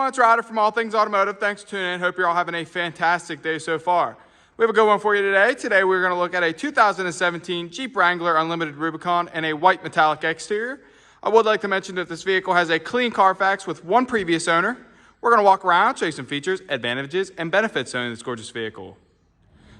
everyone, it's Ryder from All Things Automotive. Thanks for tuning in. Hope you're all having a fantastic day so far. We have a good one for you today. Today we're going to look at a 2017 Jeep Wrangler Unlimited Rubicon in a white metallic exterior. I would like to mention that this vehicle has a clean CARFAX with one previous owner. We're going to walk around, show you some features, advantages, and benefits owning this gorgeous vehicle.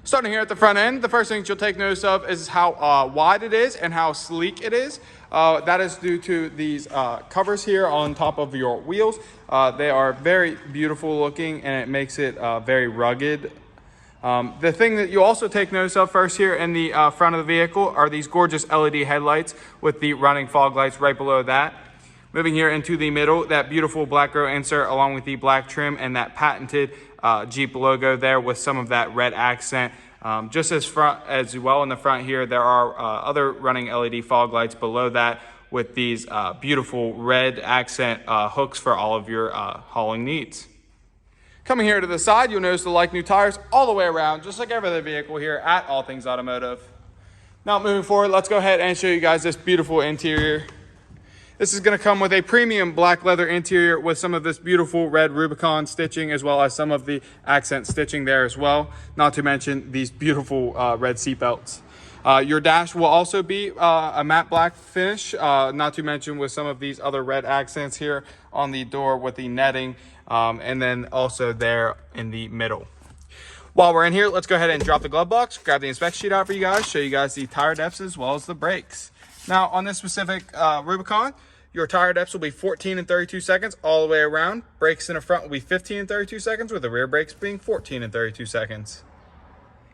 Starting here at the front end, the first thing you'll take notice of is how wide it is and how sleek it is. That is due to these covers here on top of your wheels. They are very beautiful looking and it makes it very rugged. The thing that you also take notice of first here in the front of the vehicle are these gorgeous LED headlights with the running fog lights right below that. Moving here into the middle, that beautiful black grow insert along with the black trim and that patented Jeep logo there with some of that red accent. Just as well in the front here, there are other running LED fog lights below that with these beautiful red accent hooks for all of your hauling needs. Coming here to the side, you'll notice the like new tires all the way around, just like every other vehicle here at All Things Automotive. Now moving forward, let's go ahead and show you guys this beautiful interior. This is going to come with a premium black leather interior with some of this beautiful red Rubicon stitching as well as some of the accent stitching there as well. Not to mention these beautiful red seat belts. Your dash will also be a matte black finish, not to mention with some of these other red accents here on the door with the netting and then also there in the middle. While we're in here, let's go ahead and drop the glove box, grab the inspection sheet out for you guys, show you guys the tire depths as well as the brakes. Now on this specific Rubicon, your tire depths will be 14 and 32 seconds all the way around. Brakes in the front will be 15 and 32 seconds with the rear brakes being 14 and 32 seconds.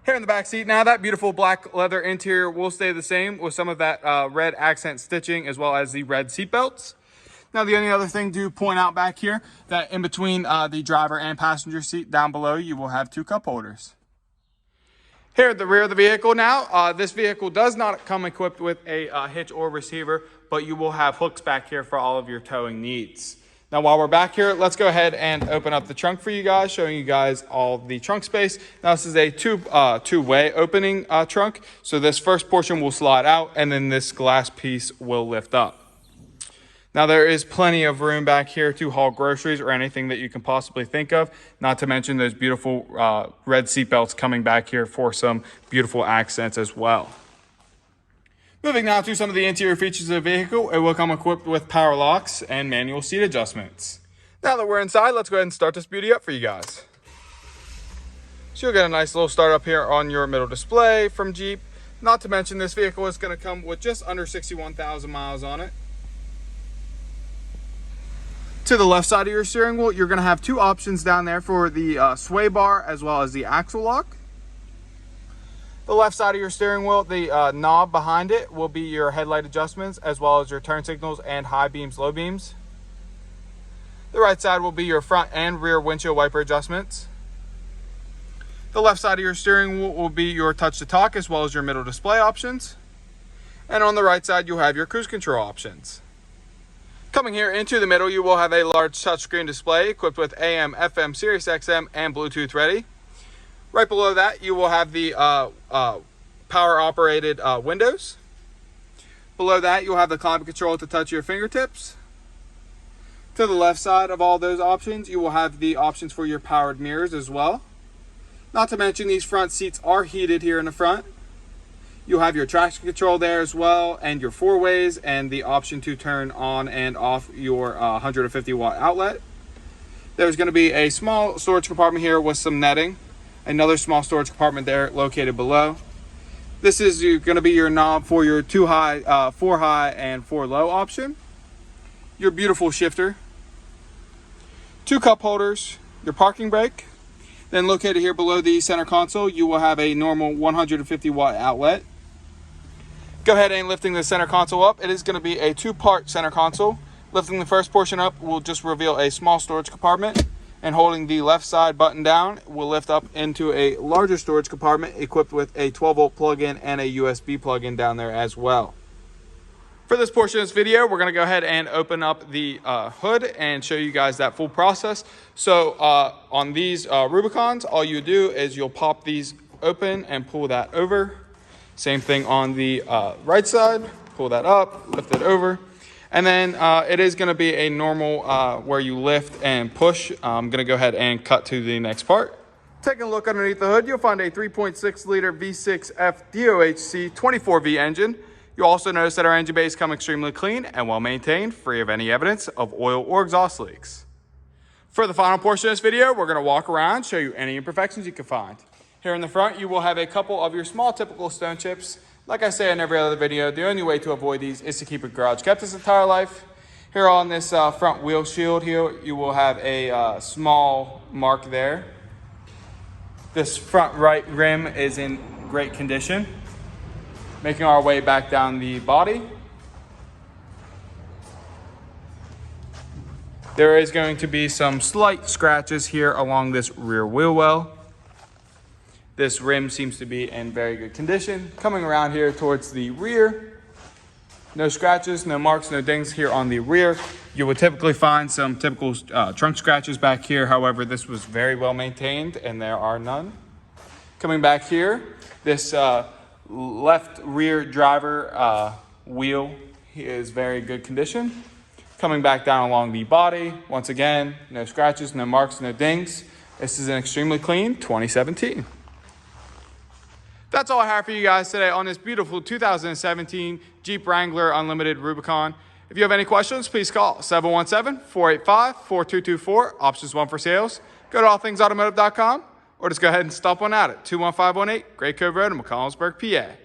Here in the back seat now, that beautiful black leather interior will stay the same with some of that red accent stitching as well as the red seat belts. Now the only other thing to point out back here, that in between the driver and passenger seat down below, you will have two cup holders. Here at the rear of the vehicle now, this vehicle does not come equipped with a hitch or receiver, but you will have hooks back here for all of your towing needs. Now while we're back here, let's go ahead and open up the trunk for you guys, showing you guys all the trunk space. Now this is a two-way opening trunk, so this first portion will slide out and then this glass piece will lift up. Now there is plenty of room back here to haul groceries or anything that you can possibly think of, not to mention those beautiful red seat belts coming back here for some beautiful accents as well. Moving now to some of the interior features of the vehicle, it will come equipped with power locks and manual seat adjustments. Now that we're inside, let's go ahead and start this beauty up for you guys. So you'll get a nice little start up here on your middle display from Jeep. Not to mention this vehicle is going to come with just under 61,000 miles on it. To the left side of your steering wheel, you're going to have two options down there for the sway bar as well as the axle lock. The left side of your steering wheel, the knob behind it will be your headlight adjustments as well as your turn signals and high beams, low beams. The right side will be your front and rear windshield wiper adjustments. The left side of your steering wheel will be your touch to talk as well as your middle display options. And on the right side, you'll have your cruise control options. Coming here into the middle, you will have a large touchscreen display equipped with AM, FM, Sirius XM, and Bluetooth ready. Right below that, you will have the power-operated windows. Below that, you'll have the climate control to touch your fingertips. To the left side of all those options, you will have the options for your powered mirrors as well. Not to mention, these front seats are heated here in the front. You'll have your traction control there as well, and your four ways, and the option to turn on and off your 150 watt outlet. There's going to be a small storage compartment here with some netting. Another small storage compartment there located below. This is going to be your knob for your 4 high and 4 low option. Your beautiful shifter. 2 cup holders, your parking brake. Then located here below the center console, you will have a normal 150 watt outlet. Go ahead and lifting the center console up. It is going to be a 2-part center console. Lifting the first portion up will just reveal a small storage compartment, and holding the left side button down will lift up into a larger storage compartment equipped with a 12-volt plug-in and a USB plug-in down there as well. For this portion of this video, we're going to go ahead and open up the hood and show you guys that full process. So on these Rubicons, all you do is you'll pop these open and pull that over. Same thing on the right side, pull that up, lift it over. And then it is going to be a normal where you lift and push. I'm going to go ahead and cut to the next part. Taking a look underneath the hood, you'll find a 3.6 liter V6F DOHC 24V engine. You'll also notice that our engine bays come extremely clean and well maintained, free of any evidence of oil or exhaust leaks. For the final portion of this video, we're going to walk around, show you any imperfections you can find. Here in the front, you will have a couple of your small typical stone chips. Like I say in every other video, the only way to avoid these is to keep it garage kept its entire life. Here on this front wheel shield here, you will have a small mark there. This front right rim is in great condition. Making our way back down the body. There is going to be some slight scratches here along this rear wheel well. This rim seems to be in very good condition. Coming around here towards the rear, no scratches, no marks, no dings here on the rear. You would typically find some typical trunk scratches back here. However, this was very well maintained and there are none. Coming back here, this left rear driver wheel is very good condition. Coming back down along the body, once again, no scratches, no marks, no dings. This is an extremely clean 2017. That's all I have for you guys today on this beautiful 2017 Jeep Wrangler Unlimited Rubicon. If you have any questions, please call 717-485-4224, options 1 for sales. Go to allthingsautomotive.com or just go ahead and stop on out at 21518 Great Cove Road in McCollumsburg, PA.